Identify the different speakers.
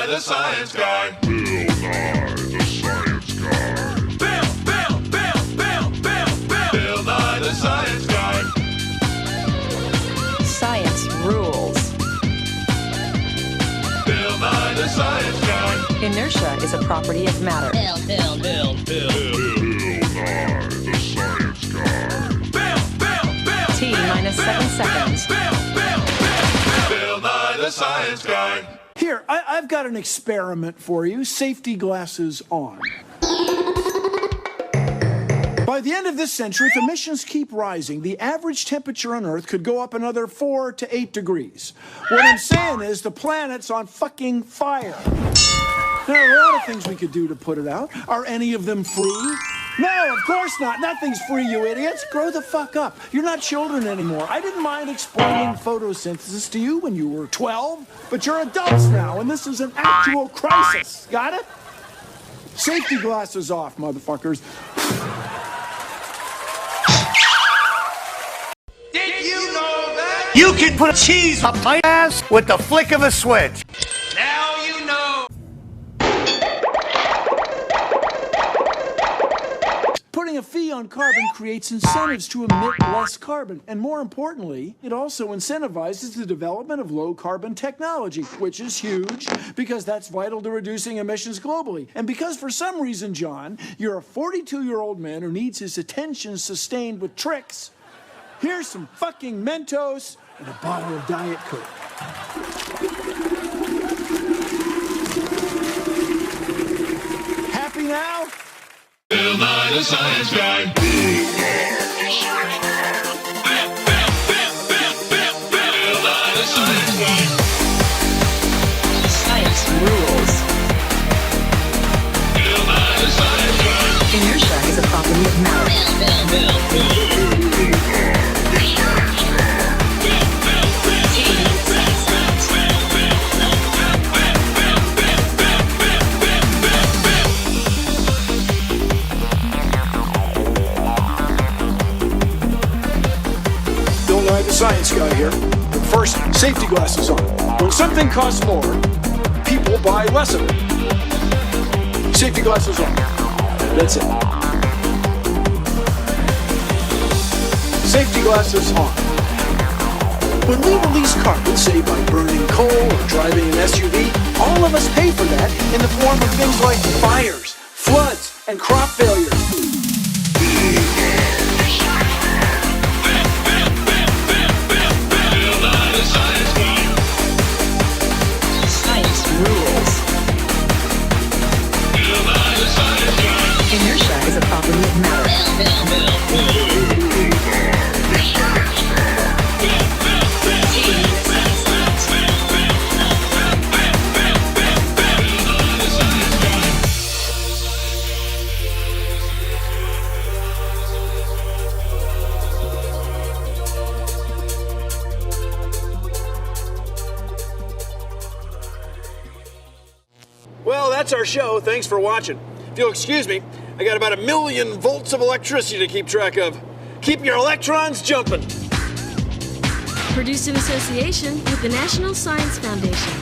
Speaker 1: Nye the Science Guy.
Speaker 2: Bill Nye the Science Guy.
Speaker 1: Bill Nye the Science Guy.
Speaker 3: Science rules.
Speaker 1: Bill Nye the Science Guy.
Speaker 3: Inertia is a property of matter.
Speaker 2: Bill Nye the Science Guy.
Speaker 3: T minus 7 seconds.
Speaker 1: Bill Nye the Science Guy.
Speaker 4: Here, I've got an experiment for you. Safety glasses on. By the end of this century, if emissions keep rising, the average temperature on Earth could go up another 4 to 8 degrees. What I'm saying is the planet's on fucking fire. Now, there are a lot of things we could do to put it out. Are any of them free? No, of course not. Nothing's free, you idiots. Grow the fuck up. You're not children anymore. I didn't mind explaining photosynthesis to you when you were 12, but you're adults now, and this is an actual crisis. Got it? Safety glasses off, motherfuckers.
Speaker 1: Did you know that?
Speaker 5: You can put cheese up my ass with the flick of a switch.
Speaker 1: Now you know.
Speaker 4: Putting a fee on carbon creates incentives to emit less carbon. And more importantly, it also incentivizes the development of low-carbon technology, which is huge because that's vital to reducing emissions globally. And because for some reason, John, you're a 42-year-old man who needs his attention sustained with tricks, here's some fucking Mentos and a bottle of Diet Coke. Happy now?
Speaker 1: Bill Nye the Science Guy. Bill Nye the Science Guy.
Speaker 3: Science rules.
Speaker 1: Bill Nye the Science Guy.
Speaker 3: Inertia is a property of matter.
Speaker 4: Bill Nye the Science Guy here. But first, safety glasses on. When something costs more, people buy less of it. Safety glasses on. That's it. Safety glasses on. When we release carbon, say by burning coal or driving an SUV, all of us pay for that in the form of things like fires, floods, and crop failures.
Speaker 3: Science rules. Inertia is a property of matter.
Speaker 4: Well, that's our show. Thanks for watching. If you'll excuse me, I got about 1,000,000 volts of electricity to keep track of. Keep your electrons jumping.
Speaker 6: Produced in association with the National Science Foundation.